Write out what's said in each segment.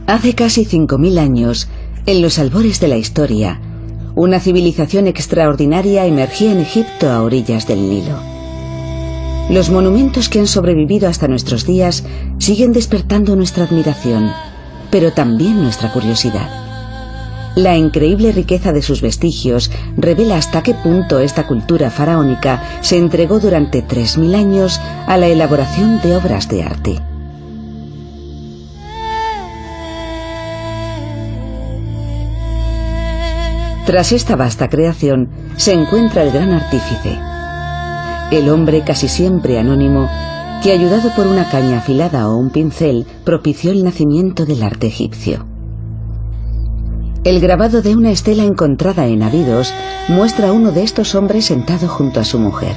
Hace casi 5000 años, en los albores de la historia, una civilización extraordinaria emergía en Egipto a orillas del Nilo. Los monumentos que han sobrevivido hasta nuestros días siguen despertando nuestra admiración, pero también nuestra curiosidad. La increíble riqueza de sus vestigios revela hasta qué punto esta cultura faraónica se entregó durante 3000 años a la elaboración de obras de arte. Tras esta vasta creación se encuentra el gran artífice, el hombre casi siempre anónimo que, ayudado por una caña afilada o un pincel, propició el nacimiento del arte egipcio. El grabado de una estela encontrada en Abidos muestra a uno de estos hombres sentado junto a su mujer.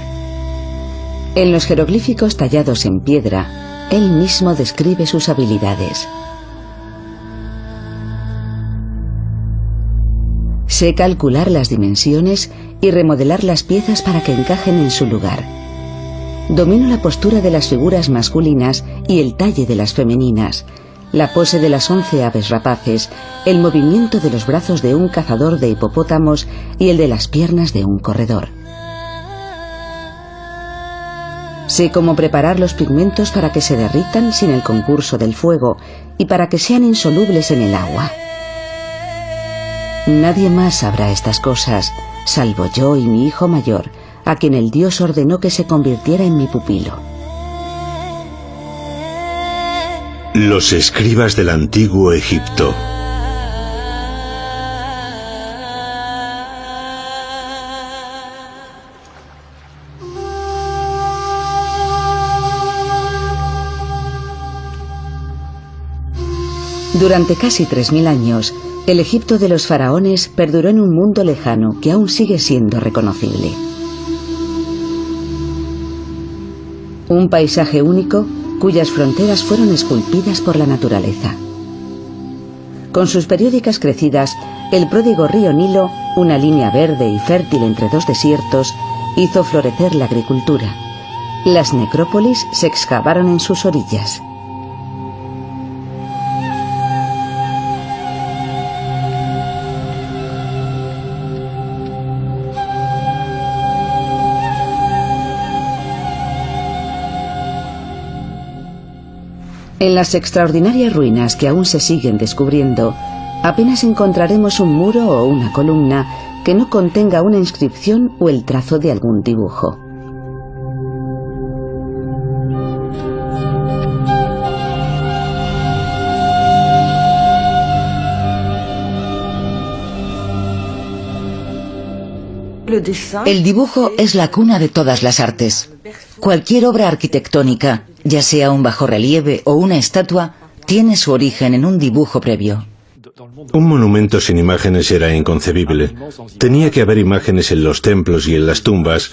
En los jeroglíficos tallados en piedra, él mismo describe sus habilidades. Sé calcular las dimensiones y remodelar las piezas para que encajen en su lugar. Domino la postura de las figuras masculinas y el talle de las femeninas, la pose de las 11 aves rapaces, el movimiento de los brazos de un cazador de hipopótamos y el de las piernas de un corredor. Sé cómo preparar los pigmentos para que se derritan sin el concurso del fuego y para que sean insolubles en el agua. Nadie más sabrá estas cosas, salvo yo y mi hijo mayor, a quien el Dios ordenó que se convirtiera en mi pupilo. Los escribas del antiguo Egipto. Durante casi 3000 años, el Egipto de los faraones perduró en un mundo lejano que aún sigue siendo reconocible. Un paisaje único cuyas fronteras fueron esculpidas por la naturaleza. Con sus periódicas crecidas, el pródigo río Nilo, una línea verde y fértil entre dos desiertos, hizo florecer la agricultura. Las necrópolis se excavaron en sus orillas. En las extraordinarias ruinas que aún se siguen descubriendo, apenas encontraremos un muro o una columna que no contenga una inscripción o el trazo de algún dibujo. El dibujo es la cuna de todas las artes. Cualquier obra arquitectónica, ya sea un bajorrelieve o una estatua, tiene su origen en un dibujo previo. Un monumento sin imágenes era inconcebible. Tenía que haber imágenes en los templos y en las tumbas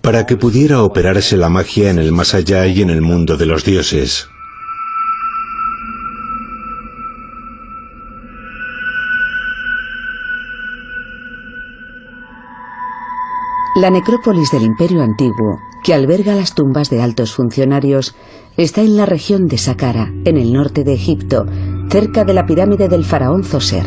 para que pudiera operarse la magia en el más allá y en el mundo de los dioses. La necrópolis del Imperio Antiguo, que alberga las tumbas de altos funcionarios, está en la región de Saqqara, en el norte de Egipto, cerca de la pirámide del faraón Zoser.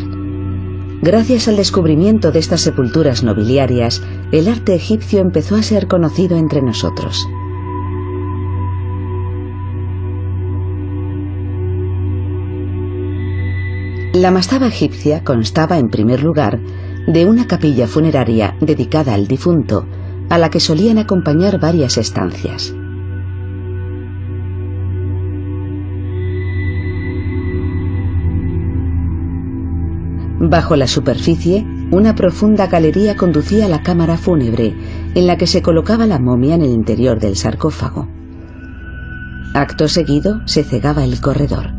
Gracias al descubrimiento de estas sepulturas nobiliarias, el arte egipcio empezó a ser conocido entre nosotros. La mastaba egipcia constaba, en primer lugar, de una capilla funeraria dedicada al difunto, a la que solían acompañar varias estancias. Bajo la superficie, una profunda galería conducía a la cámara fúnebre, en la que se colocaba la momia en el interior del sarcófago. Acto seguido, se cegaba el corredor.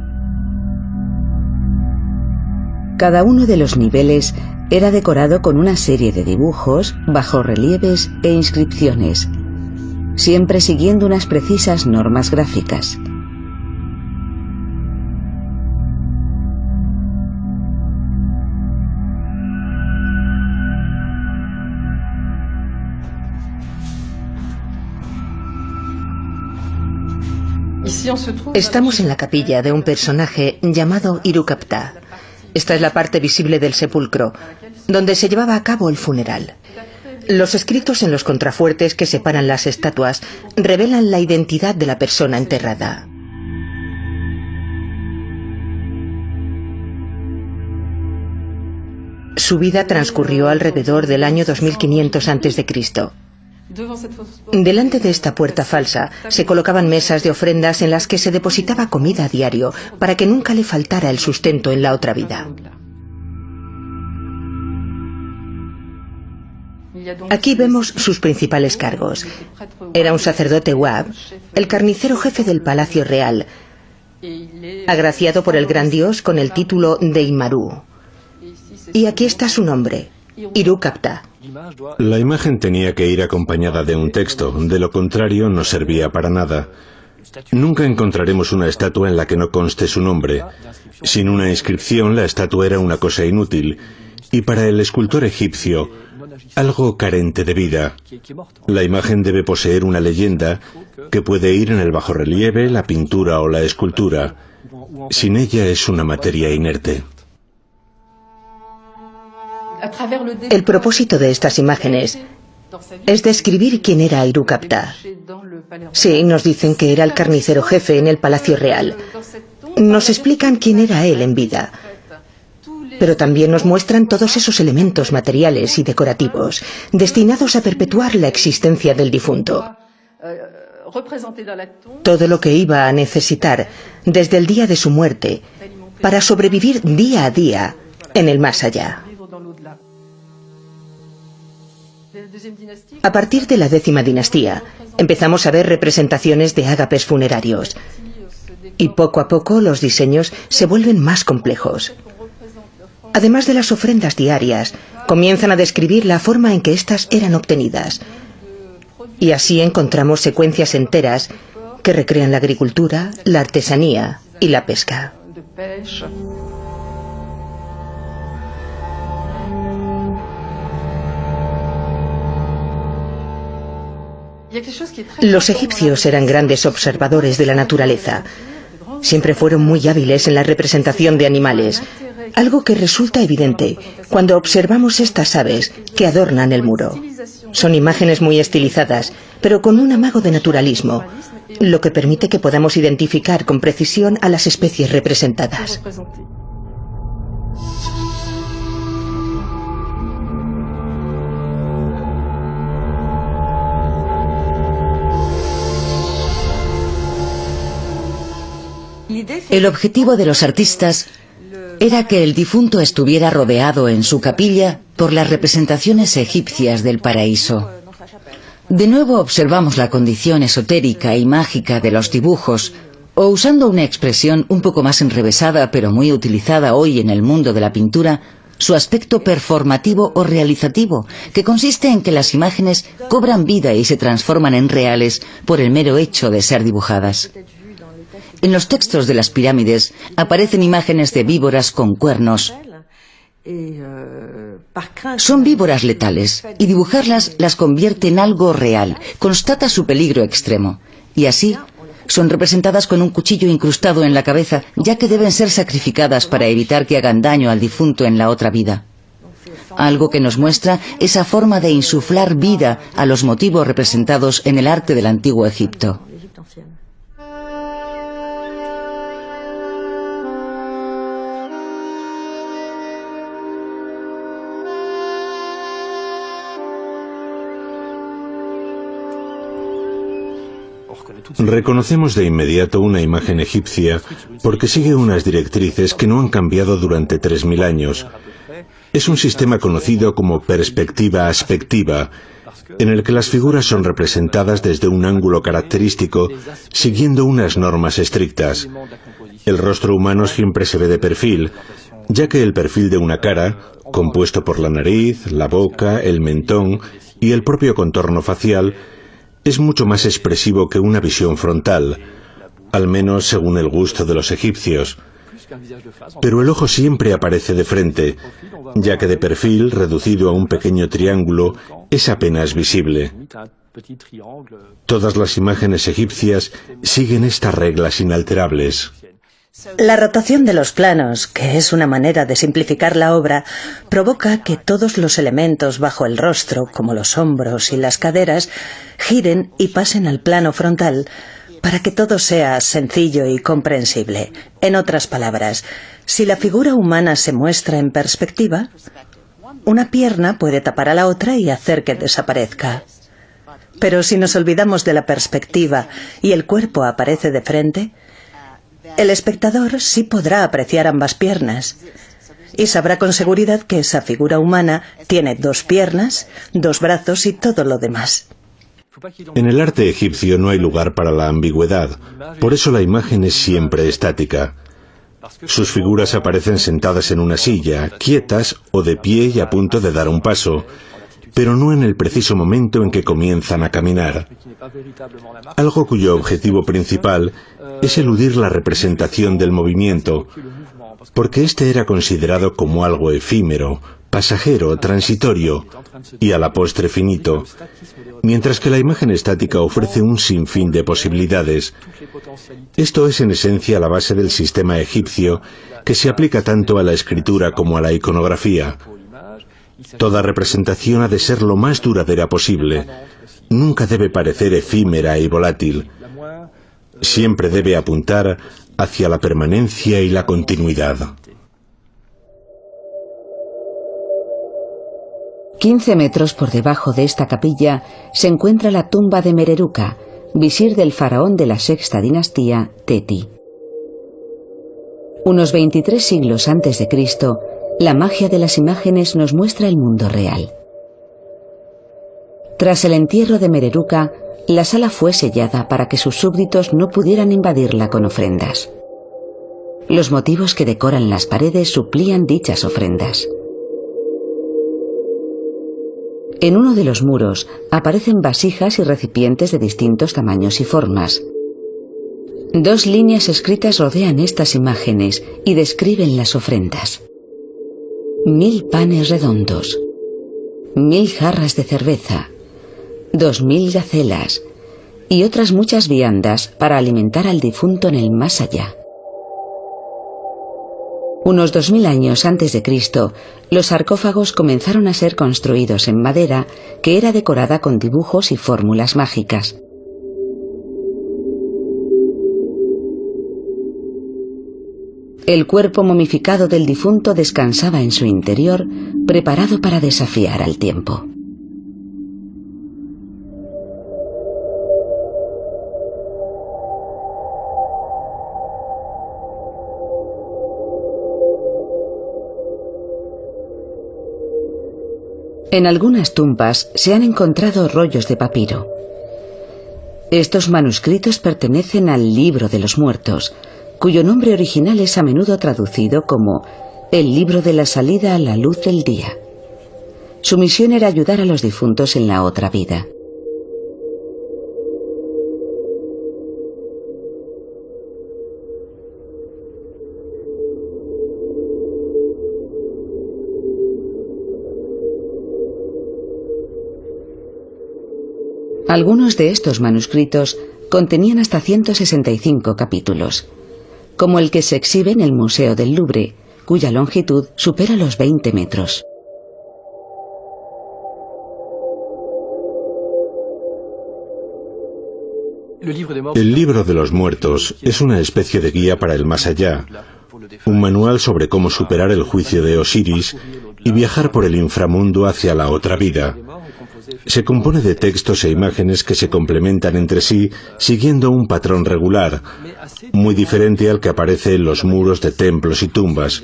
Cada uno de los niveles era decorado con una serie de dibujos, bajorrelieves e inscripciones, siempre siguiendo unas precisas normas gráficas. Estamos en la capilla de un personaje llamado Hirucapta. Esta es la parte visible del sepulcro, donde se llevaba a cabo el funeral. Los escritos en los contrafuertes que separan las estatuas revelan la identidad de la persona enterrada. Su vida transcurrió alrededor del año 2500 a.C. Delante de esta puerta falsa se colocaban mesas de ofrendas en las que se depositaba comida a diario para que nunca le faltara el sustento en la otra vida. Aquí vemos sus principales cargos. Era un sacerdote Wab, el carnicero jefe del Palacio Real, agraciado por el gran dios con el título de Imaru. Y aquí está su nombre, Hirucapta. La imagen tenía que ir acompañada de un texto, de lo contrario no servía para nada. Nunca encontraremos una estatua en la que no conste su nombre. Sin una inscripción, la estatua era una cosa inútil, y para el escultor egipcio, algo carente de vida. La imagen debe poseer una leyenda que puede ir en el bajorrelieve, la pintura o la escultura. Sin ella es una materia inerte. El propósito de estas imágenes es describir quién era Hirucapta. Sí, nos dicen que era el carnicero jefe en el Palacio Real. Nos explican quién era él en vida. Pero también nos muestran todos esos elementos materiales y decorativos destinados a perpetuar la existencia del difunto. Todo lo que iba a necesitar desde el día de su muerte para sobrevivir día a día en el más allá. A partir de la 10ª dinastía, empezamos a ver representaciones de ágapes funerarios. Y poco a poco los diseños se vuelven más complejos. Además de las ofrendas diarias, comienzan a describir la forma en que éstas eran obtenidas. Y así encontramos secuencias enteras que recrean la agricultura, la artesanía y la pesca. Los egipcios eran grandes observadores de la naturaleza. Siempre fueron muy hábiles en la representación de animales, algo que resulta evidente cuando observamos estas aves que adornan el muro. Son imágenes muy estilizadas, pero con un amago de naturalismo, lo que permite que podamos identificar con precisión a las especies representadas. El objetivo de los artistas era que el difunto estuviera rodeado en su capilla por las representaciones egipcias del paraíso. De nuevo observamos la condición esotérica y mágica de los dibujos, o usando una expresión un poco más enrevesada pero muy utilizada hoy en el mundo de la pintura, su aspecto performativo o realizativo, que consiste en que las imágenes cobran vida y se transforman en reales por el mero hecho de ser dibujadas. En los textos de las pirámides aparecen imágenes de víboras con cuernos. Son víboras letales y dibujarlas las convierte en algo real, constata su peligro extremo. Y así son representadas con un cuchillo incrustado en la cabeza, ya que deben ser sacrificadas para evitar que hagan daño al difunto en la otra vida. Algo que nos muestra esa forma de insuflar vida a los motivos representados en el arte del antiguo Egipto. Reconocemos de inmediato una imagen egipcia porque sigue unas directrices que no han cambiado durante 3000 años. Es un sistema conocido como perspectiva aspectiva, en el que las figuras son representadas desde un ángulo característico, siguiendo unas normas estrictas. El rostro humano siempre se ve de perfil, ya que el perfil de una cara, compuesto por la nariz, la boca, el mentón y el propio contorno facial, es mucho más expresivo que una visión frontal, al menos según el gusto de los egipcios. Pero el ojo siempre aparece de frente, ya que de perfil, reducido a un pequeño triángulo, es apenas visible. Todas las imágenes egipcias siguen estas reglas inalterables. La rotación de los planos, que es una manera de simplificar la obra, provoca que todos los elementos bajo el rostro, como los hombros y las caderas, giren y pasen al plano frontal para que todo sea sencillo y comprensible. En otras palabras, si la figura humana se muestra en perspectiva, una pierna puede tapar a la otra y hacer que desaparezca. Pero si nos olvidamos de la perspectiva y el cuerpo aparece de frente, el espectador sí podrá apreciar ambas piernas y sabrá con seguridad que esa figura humana tiene dos piernas, dos brazos y todo lo demás. En el arte egipcio no hay lugar para la ambigüedad, por eso la imagen es siempre estática. Sus figuras aparecen sentadas en una silla, quietas o de pie y a punto de dar un paso, pero no en el preciso momento en que comienzan a caminar. Algo cuyo objetivo principal es eludir la representación del movimiento, porque este era considerado como algo efímero, pasajero, transitorio y a la postre finito, mientras que la imagen estática ofrece un sinfín de posibilidades. Esto es en esencia la base del sistema egipcio, que se aplica tanto a la escritura como a la iconografía. Toda representación ha de ser lo más duradera posible. Nunca debe parecer efímera y volátil. Siempre debe apuntar hacia la permanencia y la continuidad. 15 metros por debajo de esta capilla se encuentra la tumba de Mereruca, visir del faraón de la sexta dinastía, Teti. Unos 23 siglos antes de Cristo, la magia de las imágenes nos muestra el mundo real. Tras el entierro de Mereruca, la sala fue sellada para que sus súbditos no pudieran invadirla con ofrendas. Los motivos que decoran las paredes suplían dichas ofrendas. En uno de los muros aparecen vasijas y recipientes de distintos tamaños y formas. Dos líneas escritas rodean estas imágenes y describen las ofrendas. 1000 panes redondos, 1000 jarras de cerveza, 2000 gacelas y otras muchas viandas para alimentar al difunto en el más allá. Unos 2000 años antes de Cristo, los sarcófagos comenzaron a ser construidos en madera que era decorada con dibujos y fórmulas mágicas. El cuerpo momificado del difunto descansaba en su interior, preparado para desafiar al tiempo. En algunas tumbas se han encontrado rollos de papiro. Estos manuscritos pertenecen al Libro de los Muertos, cuyo nombre original es a menudo traducido como el libro de la salida a la luz del día. Su misión era ayudar a los difuntos en la otra vida. Algunos de estos manuscritos contenían hasta 165 capítulos, como el que se exhibe en el Museo del Louvre, cuya longitud supera los 20 metros. El Libro de los Muertos es una especie de guía para el más allá, un manual sobre cómo superar el juicio de Osiris y viajar por el inframundo hacia la otra vida. Se compone de textos e imágenes que se complementan entre sí siguiendo un patrón regular, muy diferente al que aparece en los muros de templos y tumbas,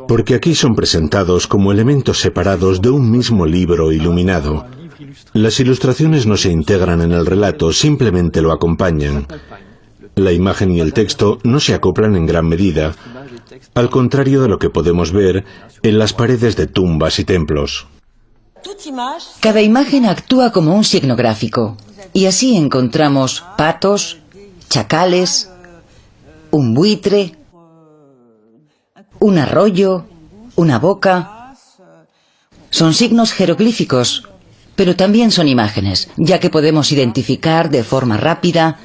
porque aquí son presentados como elementos separados de un mismo libro iluminado. Las ilustraciones no se integran en el relato, simplemente lo acompañan. La imagen y el texto no se acoplan en gran medida, al contrario de lo que podemos ver en las paredes de tumbas y templos. Cada imagen actúa como un signo gráfico, y así encontramos patos, chacales, un buitre, un arroyo, una boca. Son signos jeroglíficos, Pero también son imágenes, ya que podemos identificar de forma rápida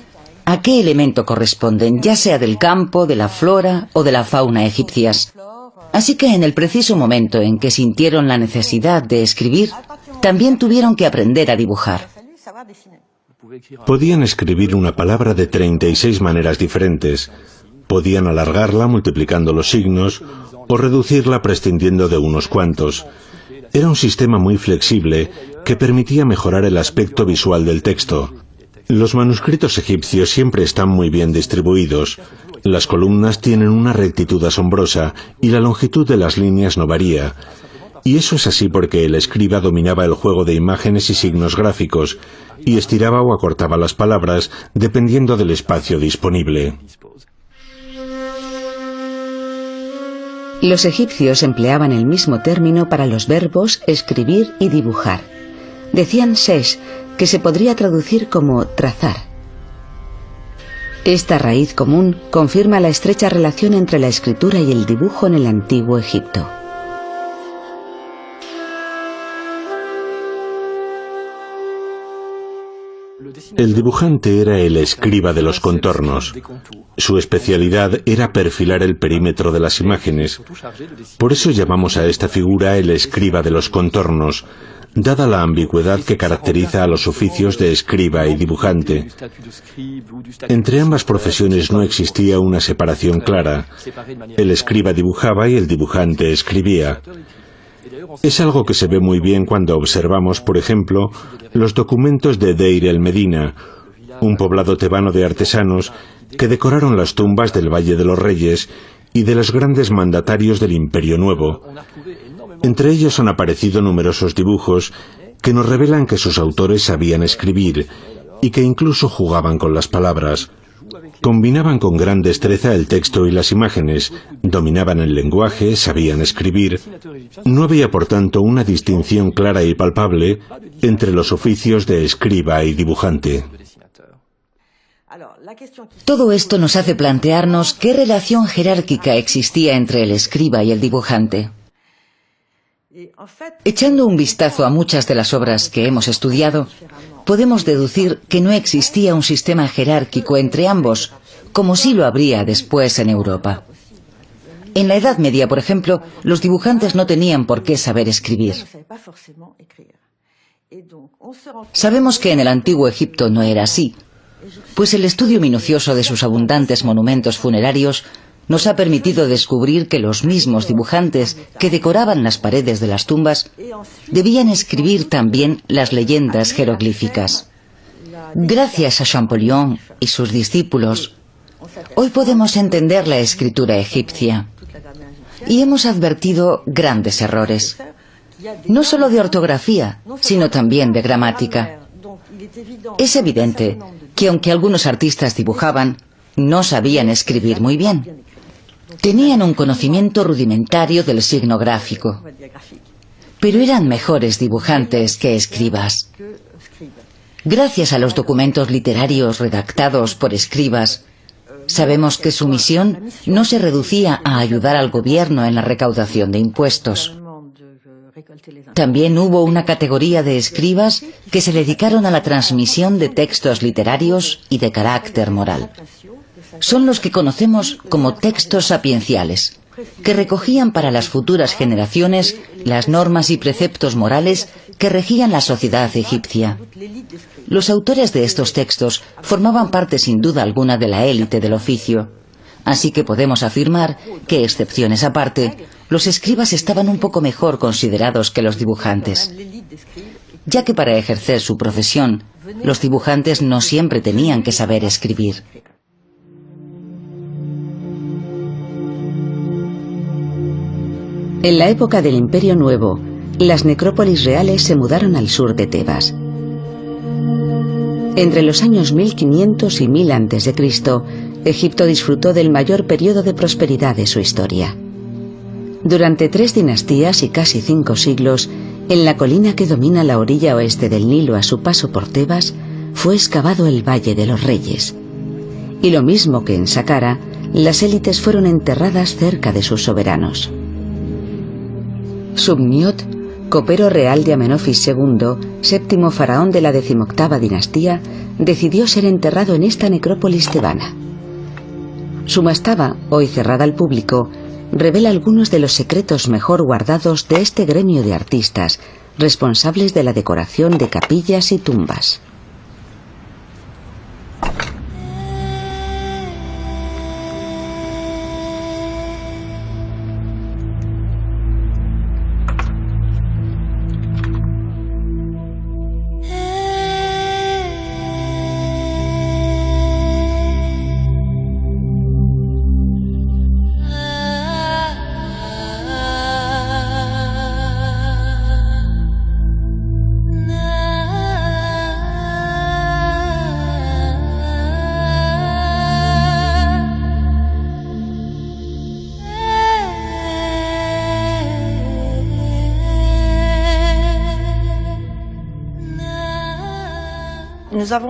a qué elemento corresponden, ya sea del campo, de la flora o de la fauna egipcias. Así que en el preciso momento en que sintieron la necesidad de escribir, también tuvieron que aprender a dibujar. Podían escribir una palabra de 36 maneras diferentes. Podían alargarla multiplicando los signos o reducirla prescindiendo de unos cuantos. Era un sistema muy flexible que permitía mejorar el aspecto visual del texto. Los manuscritos egipcios siempre están muy bien distribuidos. Las columnas tienen una rectitud asombrosa y la longitud de las líneas no varía. Y eso es así porque el escriba dominaba el juego de imágenes y signos gráficos y estiraba o acortaba las palabras dependiendo del espacio disponible. Los egipcios empleaban el mismo término para los verbos escribir y dibujar. Decían shesh, que se podría traducir como trazar. Esta raíz común confirma la estrecha relación entre la escritura y el dibujo en el antiguo Egipto. El dibujante era el escriba de los contornos. Su especialidad era perfilar el perímetro de las imágenes. Por eso llamamos a esta figura el escriba de los contornos, dada la ambigüedad que caracteriza a los oficios de escriba y dibujante. Entre ambas profesiones no existía una separación clara. El escriba dibujaba y el dibujante escribía. Es algo que se ve muy bien cuando observamos, por ejemplo, los documentos de Deir el-Medina, un poblado tebano de artesanos que decoraron las tumbas del Valle de los Reyes y de los grandes mandatarios del Imperio Nuevo. Entre ellos han aparecido numerosos dibujos que nos revelan que sus autores sabían escribir y que incluso jugaban con las palabras. Combinaban con gran destreza el texto y las imágenes, dominaban el lenguaje, sabían escribir. No había, por tanto, una distinción clara y palpable entre los oficios de escriba y dibujante. Todo esto nos hace plantearnos qué relación jerárquica existía entre el escriba y el dibujante. Echando un vistazo a muchas de las obras que hemos estudiado, podemos deducir que no existía un sistema jerárquico entre ambos, como sí lo habría después en Europa. En la Edad Media, por ejemplo, los dibujantes no tenían por qué saber escribir. Sabemos que en el antiguo Egipto no era así, pues el estudio minucioso de sus abundantes monumentos funerarios nos ha permitido descubrir que los mismos dibujantes que decoraban las paredes de las tumbas debían escribir también las leyendas jeroglíficas. Gracias a Champollion y sus discípulos, hoy podemos entender la escritura egipcia. Y hemos advertido grandes errores, no solo de ortografía, sino también de gramática. Es evidente que aunque algunos artistas dibujaban, no sabían escribir muy bien. Tenían un conocimiento rudimentario del signo gráfico, pero eran mejores dibujantes que escribas. Gracias a los documentos literarios redactados por escribas, sabemos que su misión no se reducía a ayudar al gobierno en la recaudación de impuestos. También hubo una categoría de escribas que se dedicaron a la transmisión de textos literarios y de carácter moral. Son los que conocemos como textos sapienciales, que recogían para las futuras generaciones las normas y preceptos morales que regían la sociedad egipcia. Los autores de estos textos formaban parte sin duda alguna de la élite del oficio, así que podemos afirmar que, excepciones aparte, los escribas estaban un poco mejor considerados que los dibujantes, ya que para ejercer su profesión, los dibujantes no siempre tenían que saber escribir. En la época del Imperio Nuevo, las necrópolis reales se mudaron al sur de Tebas. Entre los años 1500 y 1000 a.C., Egipto disfrutó del mayor periodo de prosperidad de su historia. Durante 3 dinastías y casi 5 siglos, en la colina que domina la orilla oeste del Nilo a su paso por Tebas, fue excavado el Valle de los Reyes. Y lo mismo que en Saqqara, las élites fueron enterradas cerca de sus soberanos. Subniot copero real de Amenofis II, séptimo faraón de la 18ª dinastía, decidió ser enterrado en esta necrópolis tebana. Su mastaba, hoy cerrada al público, revela algunos de los secretos mejor guardados de este gremio de artistas, responsables de la decoración de capillas y tumbas.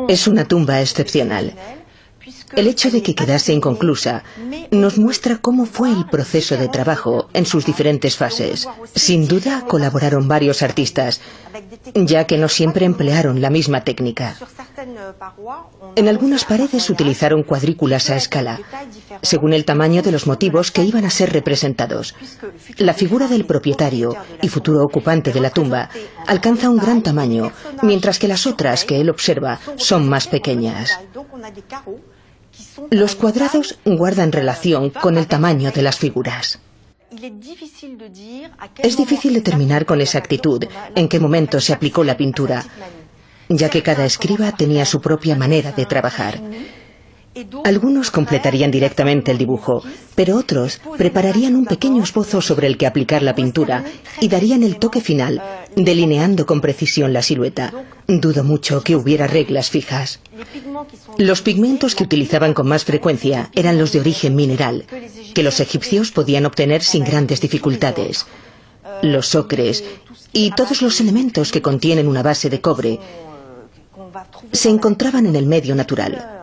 Es una tumba excepcional. El hecho de que quedase inconclusa nos muestra cómo fue el proceso de trabajo en sus diferentes fases. Sin duda colaboraron varios artistas, ya que no siempre emplearon la misma técnica. En algunas paredes utilizaron cuadrículas a escala, según el tamaño de los motivos que iban a ser representados. La figura del propietario y futuro ocupante de la tumba alcanza un gran tamaño, mientras que las otras que él observa son más pequeñas. Los cuadrados guardan relación con el tamaño de las figuras. Es difícil determinar con exactitud en qué momento se aplicó la pintura, ya que cada escriba tenía su propia manera de trabajar. Algunos completarían directamente el dibujo, pero otros prepararían un pequeño esbozo sobre el que aplicar la pintura y darían el toque final, delineando con precisión la silueta. Dudo mucho que hubiera reglas fijas. Los pigmentos que utilizaban con más frecuencia eran los de origen mineral, que los egipcios podían obtener sin grandes dificultades. Los ocres y todos los elementos que contienen una base de cobre se encontraban en el medio natural.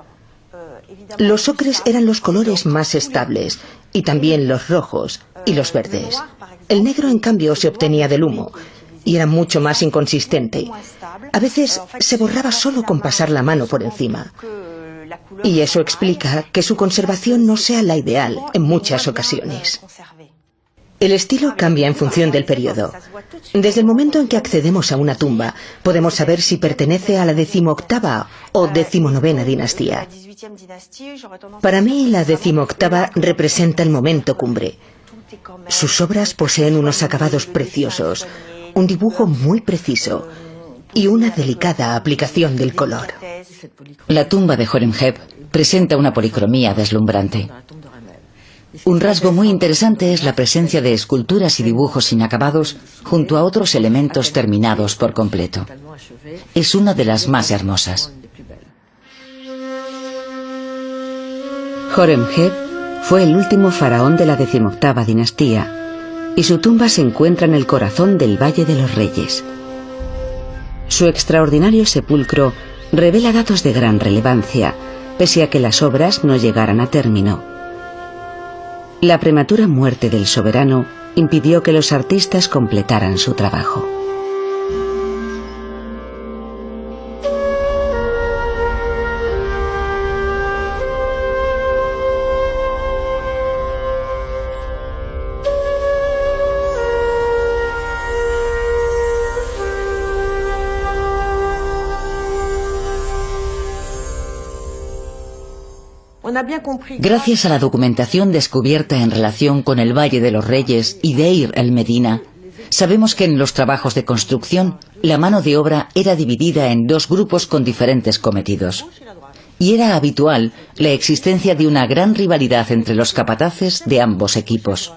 Los ocres eran los colores más estables, y también los rojos y los verdes. El negro, en cambio, se obtenía del humo, y era mucho más inconsistente. A veces se borraba solo con pasar la mano por encima. Y eso explica que su conservación no sea la ideal en muchas ocasiones. El estilo cambia en función del periodo. Desde el momento en que accedemos a una tumba, podemos saber si pertenece a la 18ª o 19ª dinastía. Para mí, la 18ª representa el momento cumbre. Sus obras poseen unos acabados preciosos, un dibujo muy preciso y una delicada aplicación del color. La tumba de Horemheb presenta una policromía deslumbrante. Un rasgo muy interesante es la presencia de esculturas y dibujos inacabados junto a otros elementos terminados por completo. Es una de las más hermosas. Horemheb fue el último faraón de la 18ª dinastía y su tumba se encuentra en el corazón del Valle de los Reyes. Su extraordinario sepulcro revela datos de gran relevancia, pese a que las obras no llegaran a término. La prematura muerte del soberano impidió que los artistas completaran su trabajo. Gracias a la documentación descubierta en relación con el Valle de los Reyes y Deir el-Medina, sabemos que en los trabajos de construcción la mano de obra era dividida en dos grupos con diferentes cometidos. Y era habitual la existencia de una gran rivalidad entre los capataces de ambos equipos.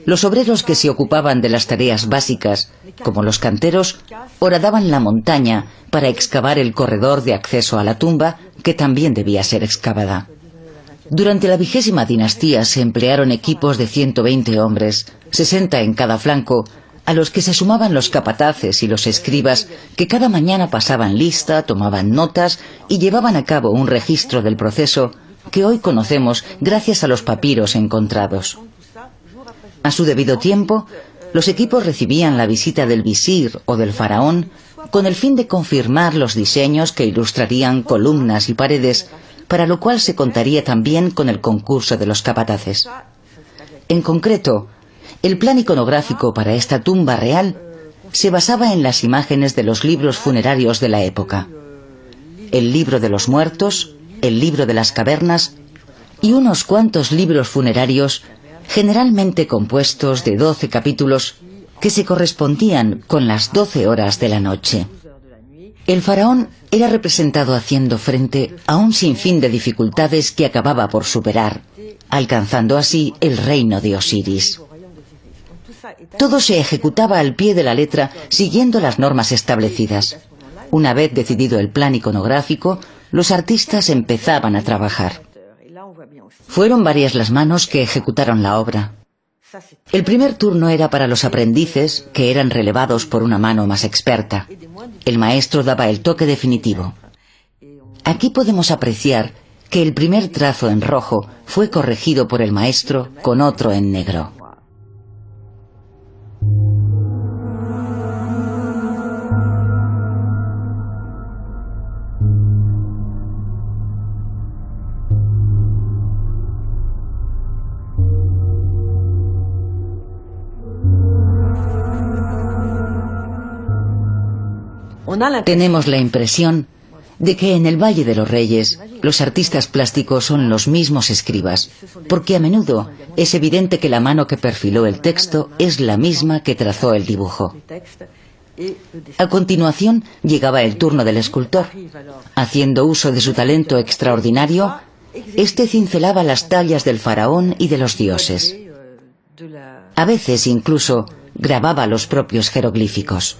Los obreros que se ocupaban de las tareas básicas, como los canteros, horadaban la montaña para excavar el corredor de acceso a la tumba, que también debía ser excavada. Durante la 20ª dinastía se emplearon equipos de 120 hombres, 60 en cada flanco, a los que se sumaban los capataces y los escribas, que cada mañana pasaban lista, tomaban notas y llevaban a cabo un registro del proceso que hoy conocemos gracias a los papiros encontrados. A su debido tiempo, Los equipos recibían la visita del visir o del faraón con el fin de confirmar los diseños que ilustrarían columnas y paredes, para lo cual se contaría también con el concurso de los capataces. En concreto, el plan iconográfico para esta tumba real se basaba en las imágenes de los libros funerarios de la época: el libro de los muertos, el libro de las cavernas y unos cuantos libros funerarios, generalmente compuestos de 12 capítulos que se correspondían con las 12 horas de la noche. El faraón era representado haciendo frente a un sinfín de dificultades que acababa por superar, alcanzando así el reino de Osiris. Todo se ejecutaba al pie de la letra, siguiendo las normas establecidas. Una vez decidido el plan iconográfico, los artistas empezaban a trabajar. Fueron varias las manos que ejecutaron la obra. El primer turno era para los aprendices, que eran relevados por una mano más experta. El maestro daba el toque definitivo. Aquí podemos apreciar que el primer trazo en rojo fue corregido por el maestro con otro en negro. Tenemos la impresión de que en el Valle de los Reyes los artistas plásticos son los mismos escribas, porque a menudo es evidente que la mano que perfiló el texto es la misma que trazó el dibujo. A continuación llegaba el turno del escultor. Haciendo uso de su talento extraordinario, este cincelaba las tallas del faraón y de los dioses. A veces incluso grababa los propios jeroglíficos.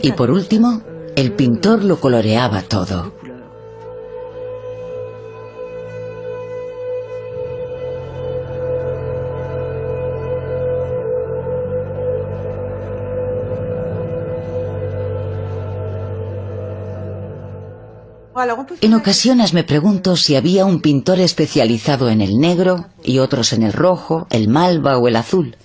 Y por último, el pintor lo coloreaba todo. En ocasiones me pregunto si había un pintor especializado en el negro y otros en el rojo, el malva o el azul.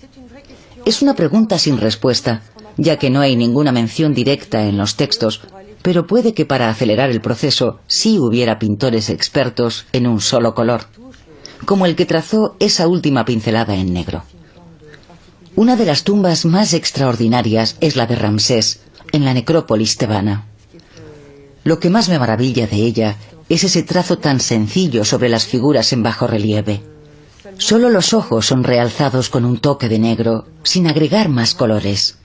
Es una pregunta sin respuesta, ya que no hay ninguna mención directa en los textos, pero puede que para acelerar el proceso sí hubiera pintores expertos en un solo color, como el que trazó esa última pincelada en negro. Una de las tumbas más extraordinarias es la de Ramsés, en la necrópolis tebana. Lo que más me maravilla de ella es ese trazo tan sencillo sobre las figuras en bajorrelieve. Solo los ojos son realzados con un toque de negro, sin agregar más colores.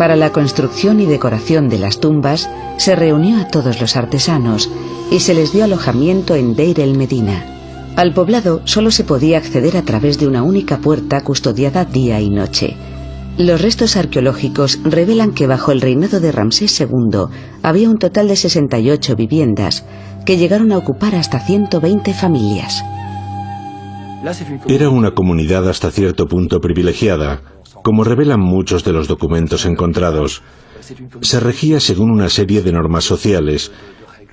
Para la construcción y decoración de las tumbas se reunió a todos los artesanos y se les dio alojamiento en Deir el Medina. Al poblado solo se podía acceder a través de una única puerta custodiada día y noche. Los restos arqueológicos revelan que bajo el reinado de Ramsés II había un total de 68 viviendas que llegaron a ocupar hasta 120 familias. Era una comunidad hasta cierto punto privilegiada, como revelan muchos de los documentos encontrados. Se regía según una serie de normas sociales,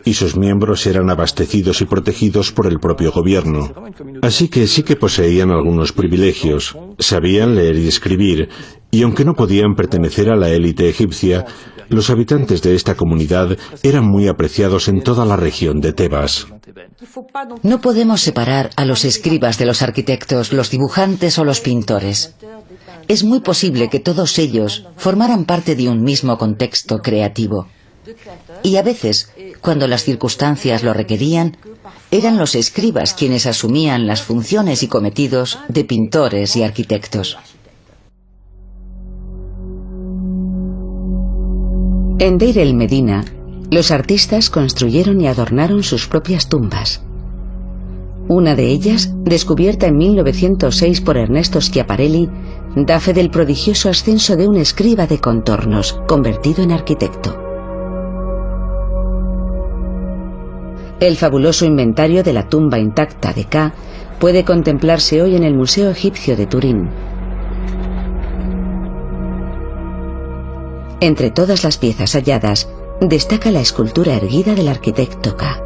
y sus miembros eran abastecidos y protegidos por el propio gobierno. Así que sí que poseían algunos privilegios, sabían leer y escribir, y aunque no podían pertenecer a la élite egipcia, los habitantes de esta comunidad eran muy apreciados en toda la región de Tebas. No podemos separar a los escribas de los arquitectos, los dibujantes o los pintores. Es muy posible que todos ellos formaran parte de un mismo contexto creativo. Y a veces, cuando las circunstancias lo requerían, eran los escribas quienes asumían las funciones y cometidos de pintores y arquitectos. En Deir el Medina, los artistas construyeron y adornaron sus propias tumbas. Una de ellas, descubierta en 1906 por Ernesto Schiaparelli, da fe del prodigioso ascenso de un escriba de contornos, convertido en arquitecto. El fabuloso inventario de la tumba intacta de Ka puede contemplarse hoy en el Museo Egipcio de Turín. Entre todas las piezas halladas, destaca la escultura erguida del arquitecto Ka.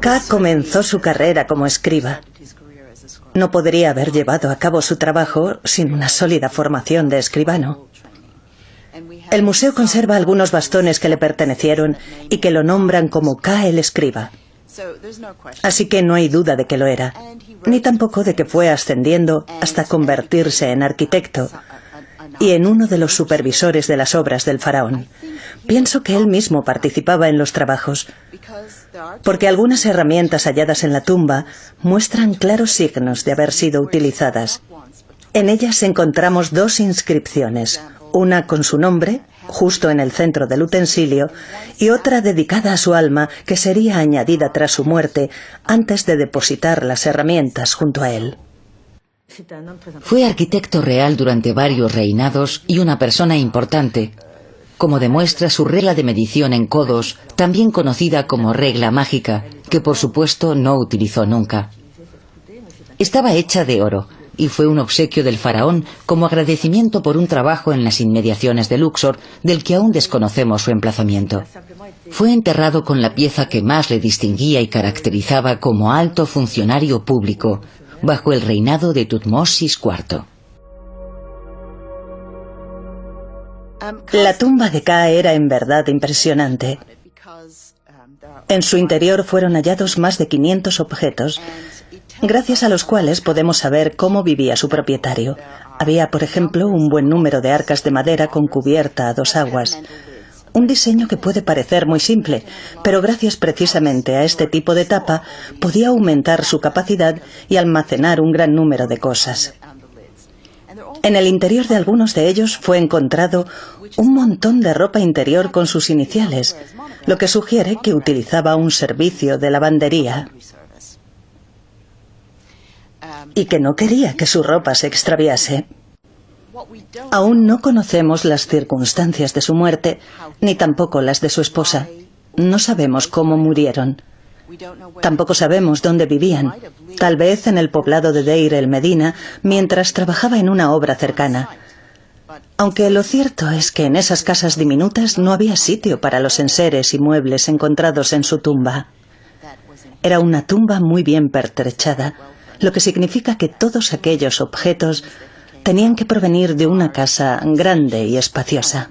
Ka comenzó su carrera como escriba. No podría haber llevado a cabo su trabajo sin una sólida formación de escribano. El museo conserva algunos bastones que le pertenecieron y que lo nombran como Ka el escriba. Así que no hay duda de que lo era, ni tampoco de que fue ascendiendo hasta convertirse en arquitecto y en uno de los supervisores de las obras del faraón. Pienso que él mismo participaba en los trabajos, porque algunas herramientas halladas en la tumba muestran claros signos de haber sido utilizadas. En ellas encontramos dos inscripciones, una con su nombre, justo en el centro del utensilio, y otra dedicada a su alma, que sería añadida tras su muerte, antes de depositar las herramientas junto a él. Fue arquitecto real durante varios reinados y una persona importante, como demuestra su regla de medición en codos, también conocida como regla mágica, que por supuesto no utilizó nunca. Estaba hecha de oro y fue un obsequio del faraón como agradecimiento por un trabajo en las inmediaciones de Luxor, del que aún desconocemos su emplazamiento. Fue enterrado con la pieza que más le distinguía y caracterizaba como alto funcionario público, bajo el reinado de Tutmosis IV. La tumba de Ka era en verdad impresionante. En su interior fueron hallados más de 500 objetos, gracias a los cuales podemos saber cómo vivía su propietario. Había, por ejemplo, un buen número de arcas de madera con cubierta a dos aguas. Un diseño que puede parecer muy simple, pero gracias precisamente a este tipo de tapa podía aumentar su capacidad y almacenar un gran número de cosas. En el interior de algunos de ellos fue encontrado un montón de ropa interior con sus iniciales, lo que sugiere que utilizaba un servicio de lavandería y que no quería que su ropa se extraviase. Aún no conocemos las circunstancias de su muerte, ni tampoco las de su esposa. No sabemos cómo murieron. Tampoco sabemos dónde vivían. Tal vez en el poblado de Deir el Medina, mientras trabajaba en una obra cercana. Aunque lo cierto es que en esas casas diminutas no había sitio para los enseres y muebles encontrados en su tumba. Era una tumba muy bien pertrechada, lo que significa que todos aquellos objetos tenían que provenir de una casa grande y espaciosa.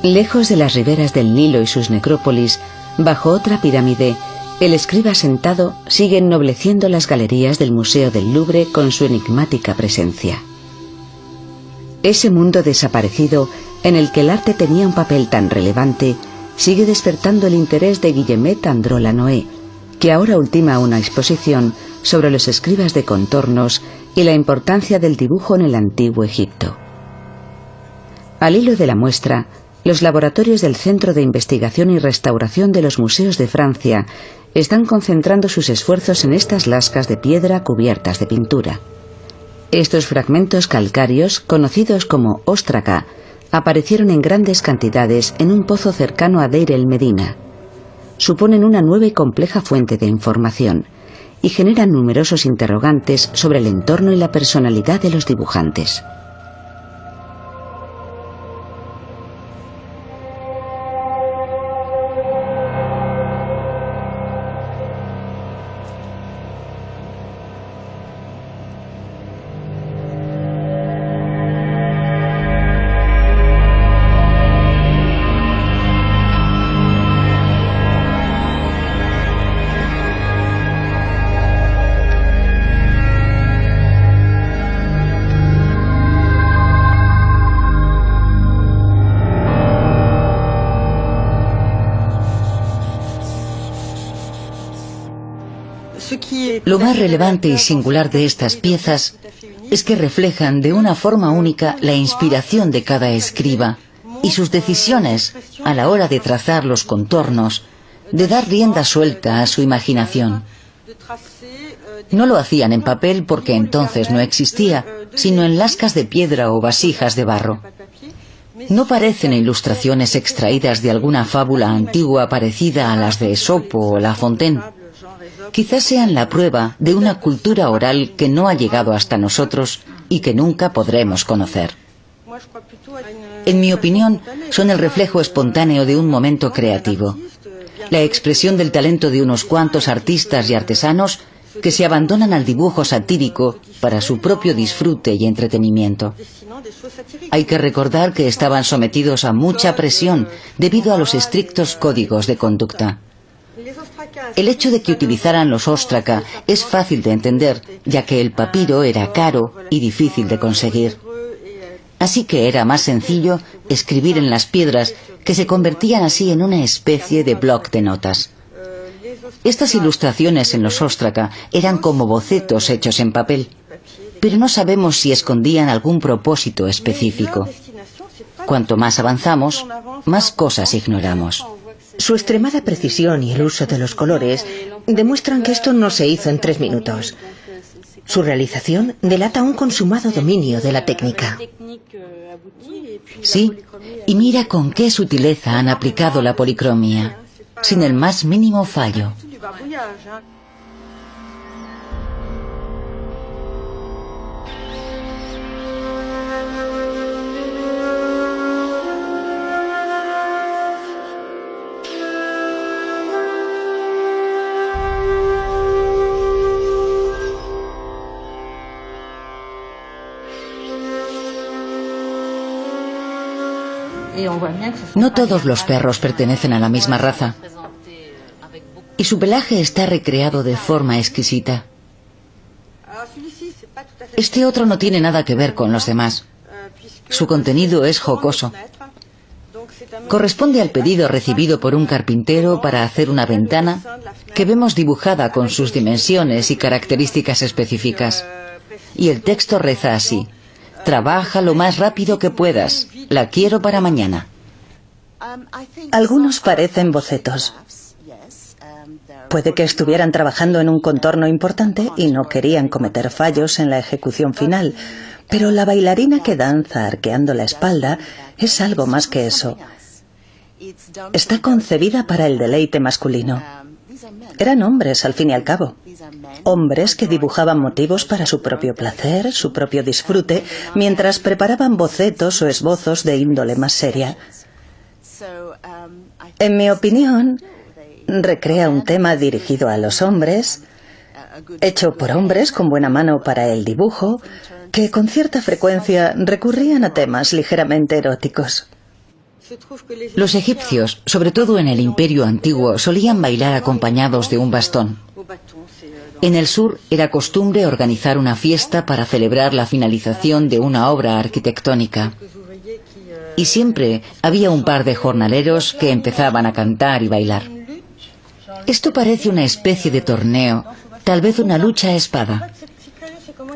Lejos de las riberas del Nilo y sus necrópolis, bajo otra pirámide, el escriba sentado sigue ennobleciendo las galerías del Museo del Louvre con su enigmática presencia. Ese mundo desaparecido, en el que el arte tenía un papel tan relevante, sigue despertando el interés de Guillemet Andró-Lanoë, que ahora ultima una exposición sobre los escribas de contornos y la importancia del dibujo en el antiguo Egipto. Al hilo de la muestra, los laboratorios del Centro de Investigación y Restauración de los Museos de Francia están concentrando sus esfuerzos en estas lascas de piedra cubiertas de pintura. Estos fragmentos calcáreos, conocidos como óstraca, aparecieron en grandes cantidades en un pozo cercano a Deir el-Medina. Suponen una nueva y compleja fuente de información y generan numerosos interrogantes sobre el entorno y la personalidad de los dibujantes. Lo más relevante y singular de estas piezas es que reflejan de una forma única la inspiración de cada escriba y sus decisiones a la hora de trazar los contornos, de dar rienda suelta a su imaginación. No lo hacían en papel porque entonces no existía, sino en lascas de piedra o vasijas de barro. No parecen ilustraciones extraídas de alguna fábula antigua parecida a las de Esopo o La Fontaine. Quizás sean la prueba de una cultura oral que no ha llegado hasta nosotros y que nunca podremos conocer. En mi opinión, son el reflejo espontáneo de un momento creativo, la expresión del talento de unos cuantos artistas y artesanos que se abandonan al dibujo satírico para su propio disfrute y entretenimiento. Hay que recordar que estaban sometidos a mucha presión debido a los estrictos códigos de conducta. El hecho de que utilizaran los óstraca es fácil de entender, ya que el papiro era caro y difícil de conseguir. Así que era más sencillo escribir en las piedras, que se convertían así en una especie de bloc de notas. Estas ilustraciones en los óstraca eran como bocetos hechos en papel, pero no sabemos si escondían algún propósito específico. Cuanto más avanzamos, más cosas ignoramos. Su extremada precisión y el uso de los colores demuestran que esto no se hizo en 3 minutos. Su realización delata un consumado dominio de la técnica. Sí, y mira con qué sutileza han aplicado la policromía, sin el más mínimo fallo. No todos los perros pertenecen a la misma raza, y su pelaje está recreado de forma exquisita. Este otro no tiene nada que ver con los demás. Su contenido es jocoso. Corresponde al pedido recibido por un carpintero para hacer una ventana que vemos dibujada con sus dimensiones y características específicas. Y el texto reza así: trabaja lo más rápido que puedas, la quiero para mañana. Algunos parecen bocetos. Puede que estuvieran trabajando en un contorno importante y no querían cometer fallos en la ejecución final, pero la bailarina que danza arqueando la espalda es algo más que eso. Está concebida para el deleite masculino. Eran hombres, al fin y al cabo. Hombres que dibujaban motivos para su propio placer, su propio disfrute, mientras preparaban bocetos o esbozos de índole más seria. En mi opinión, recrea un tema dirigido a los hombres, hecho por hombres con buena mano para el dibujo, que con cierta frecuencia recurrían a temas ligeramente eróticos. Los egipcios, sobre todo en el Imperio Antiguo, solían bailar acompañados de un bastón. En el sur era costumbre organizar una fiesta para celebrar la finalización de una obra arquitectónica. Y siempre había un par de jornaleros que empezaban a cantar y bailar. Esto parece una especie de torneo, tal vez una lucha a espada.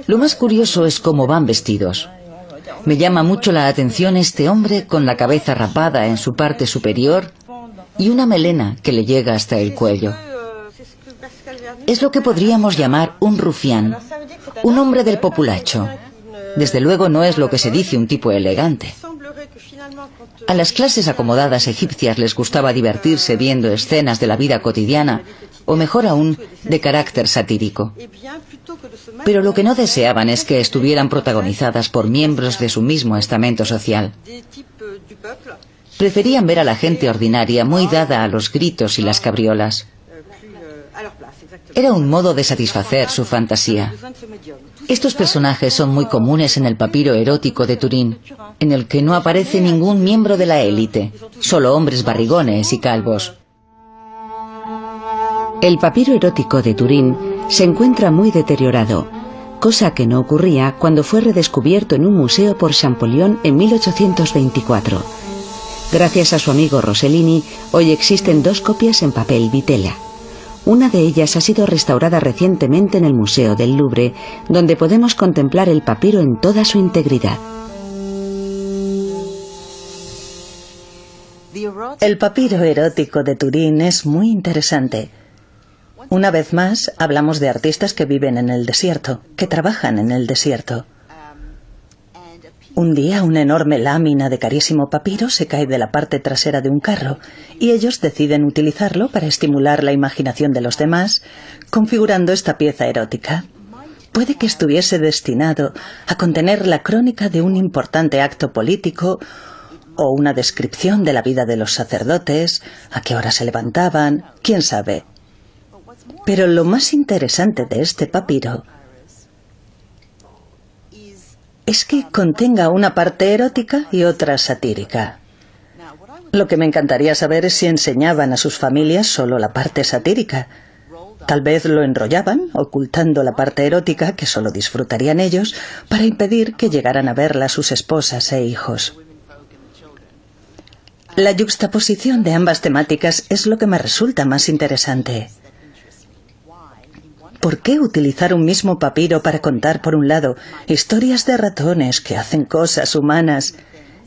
Lo más curioso es cómo van vestidos. Me llama mucho la atención este hombre con la cabeza rapada en su parte superior y una melena que le llega hasta el cuello. Es lo que podríamos llamar un rufián, un hombre del populacho. Desde luego no es lo que se dice un tipo elegante. A las clases acomodadas egipcias les gustaba divertirse viendo escenas de la vida cotidiana, o mejor aún, de carácter satírico. Pero lo que no deseaban es que estuvieran protagonizadas por miembros de su mismo estamento social. Preferían ver a la gente ordinaria muy dada a los gritos y las cabriolas. Era un modo de satisfacer su fantasía. Estos personajes son muy comunes en el papiro erótico de Turín, en el que no aparece ningún miembro de la élite, solo hombres barrigones y calvos. El papiro erótico de Turín se encuentra muy deteriorado, cosa que no ocurría cuando fue redescubierto en un museo por Champollion en 1824. Gracias a su amigo Rossellini, hoy existen 2 copias en papel vitela. Una de ellas ha sido restaurada recientemente en el Museo del Louvre, donde podemos contemplar el papiro en toda su integridad. El papiro erótico de Turín es muy interesante. Una vez más, hablamos de artistas que viven en el desierto, que trabajan en el desierto. Un día una enorme lámina de carísimo papiro se cae de la parte trasera de un carro y ellos deciden utilizarlo para estimular la imaginación de los demás, configurando esta pieza erótica. Puede que estuviese destinado a contener la crónica de un importante acto político o una descripción de la vida de los sacerdotes, a qué hora se levantaban, quién sabe. Pero lo más interesante de este papiro es que contenga una parte erótica y otra satírica. Lo que me encantaría saber es si enseñaban a sus familias solo la parte satírica. Tal vez lo enrollaban, ocultando la parte erótica que solo disfrutarían ellos, para impedir que llegaran a verla sus esposas e hijos. La yuxtaposición de ambas temáticas es lo que me resulta más interesante. ¿Por qué utilizar un mismo papiro para contar, por un lado, historias de ratones que hacen cosas humanas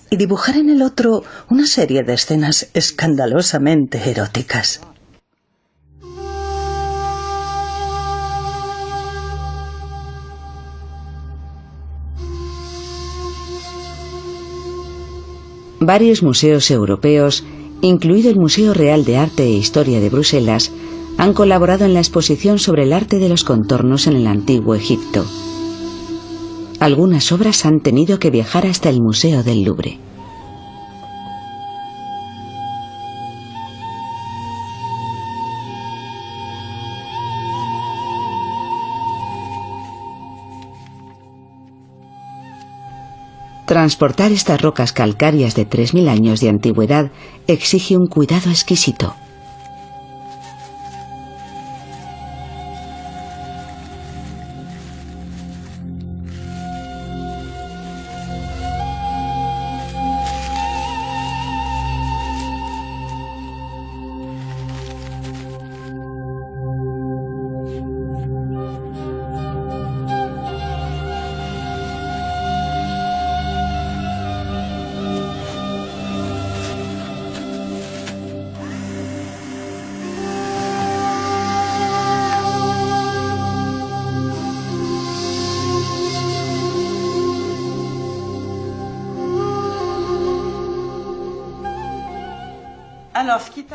y dibujar en el otro una serie de escenas escandalosamente eróticas? Varios museos europeos, incluido el Museo Real de Arte e Historia de Bruselas, han colaborado en la exposición sobre el arte de los contornos en el Antiguo Egipto. Algunas obras han tenido que viajar hasta el Museo del Louvre. Transportar estas rocas calcáreas de 3000 años de antigüedad exige un cuidado exquisito.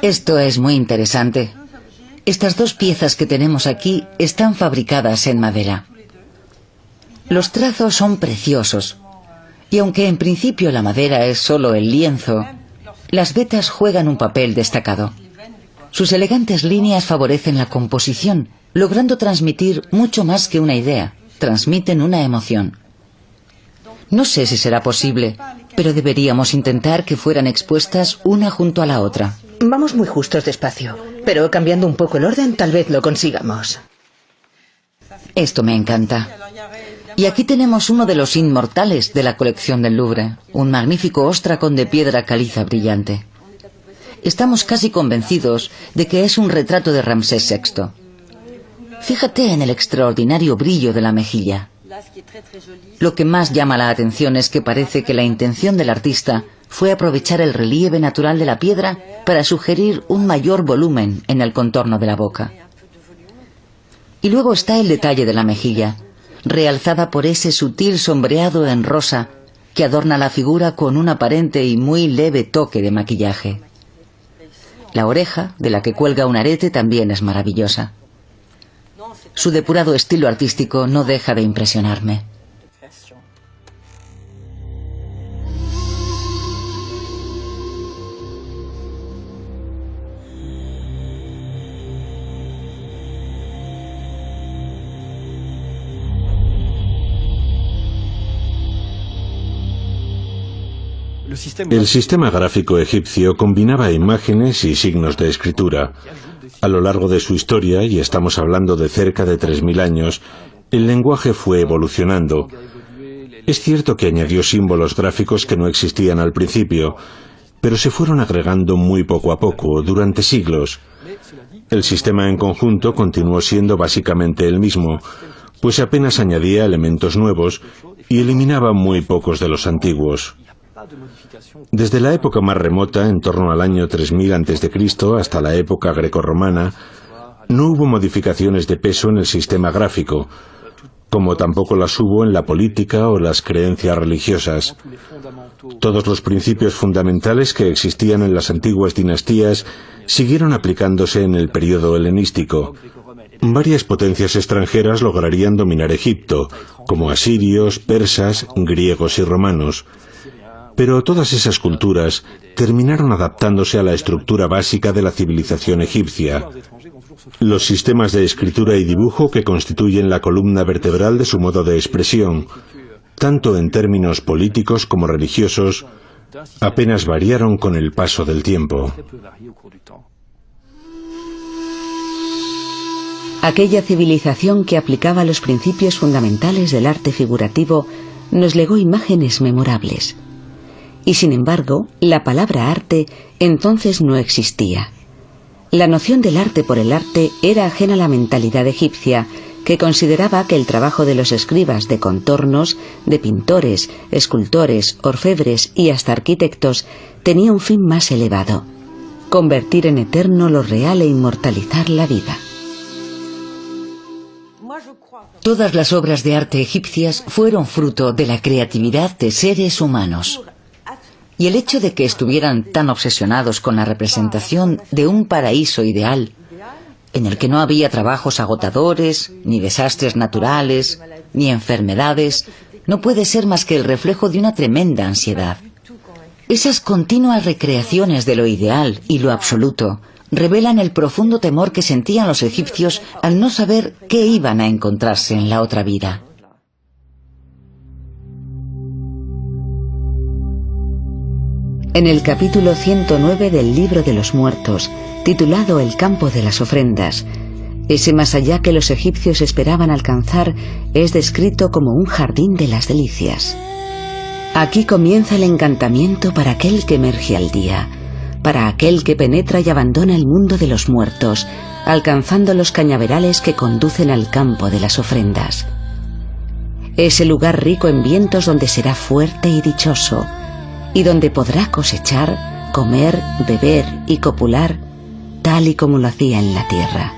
Esto es muy interesante. Estas 2 piezas que tenemos aquí están fabricadas en madera. Los trazos son preciosos. Y aunque en principio la madera es solo el lienzo, las vetas juegan un papel destacado. Sus elegantes líneas favorecen la composición, logrando transmitir mucho más que una idea. Transmiten una emoción. No sé si será posible, pero deberíamos intentar que fueran expuestas una junto a la otra. Vamos muy justos despacio, pero cambiando un poco el orden tal vez lo consigamos. Esto me encanta. Y aquí tenemos uno de los inmortales de la colección del Louvre, un magnífico ostracón de piedra caliza brillante. Estamos casi convencidos de que es un retrato de Ramsés VI. Fíjate en el extraordinario brillo de la mejilla. Lo que más llama la atención es que parece que la intención del artista fue aprovechar el relieve natural de la piedra para sugerir un mayor volumen en el contorno de la boca. Y luego está el detalle de la mejilla, realzada por ese sutil sombreado en rosa que adorna la figura con un aparente y muy leve toque de maquillaje. La oreja, de la que cuelga un arete, también es maravillosa. Su depurado estilo artístico no deja de impresionarme. El sistema gráfico egipcio combinaba imágenes y signos de escritura. A lo largo de su historia, y estamos hablando de cerca de 3000 años, el lenguaje fue evolucionando. Es cierto que añadió símbolos gráficos que no existían al principio, pero se fueron agregando muy poco a poco, durante siglos. El sistema en conjunto continuó siendo básicamente el mismo, pues apenas añadía elementos nuevos y eliminaba muy pocos de los antiguos. Desde la época más remota, en torno al año 3000 a.C., hasta la época grecorromana, no hubo modificaciones de peso en el sistema gráfico, como tampoco las hubo en la política o las creencias religiosas. Todos los principios fundamentales que existían en las antiguas dinastías siguieron aplicándose en el período helenístico. Varias potencias extranjeras lograrían dominar Egipto, como asirios, persas, griegos y romanos. Pero todas esas culturas terminaron adaptándose a la estructura básica de la civilización egipcia. Los sistemas de escritura y dibujo que constituyen la columna vertebral de su modo de expresión, tanto en términos políticos como religiosos, apenas variaron con el paso del tiempo. Aquella civilización que aplicaba los principios fundamentales del arte figurativo nos legó imágenes memorables. Y sin embargo, la palabra arte entonces no existía. La noción del arte por el arte era ajena a la mentalidad egipcia, que consideraba que el trabajo de los escribas de contornos, de pintores, escultores, orfebres y hasta arquitectos tenía un fin más elevado: convertir en eterno lo real e inmortalizar la vida. Todas las obras de arte egipcias fueron fruto de la creatividad de seres humanos. Y el hecho de que estuvieran tan obsesionados con la representación de un paraíso ideal, en el que no había trabajos agotadores, ni desastres naturales, ni enfermedades, no puede ser más que el reflejo de una tremenda ansiedad. Esas continuas recreaciones de lo ideal y lo absoluto revelan el profundo temor que sentían los egipcios al no saber qué iban a encontrarse en la otra vida. En el capítulo 109 del Libro de los Muertos, titulado El campo de las ofrendas, ese más allá que los egipcios esperaban alcanzar es descrito como un jardín de las delicias. Aquí comienza el encantamiento para aquel que emerge al día, para aquel que penetra y abandona el mundo de los muertos, alcanzando los cañaverales que conducen al campo de las ofrendas. Es el lugar rico en vientos donde será fuerte y dichoso, y donde podrá cosechar, comer, beber y copular, tal y como lo hacía en la tierra.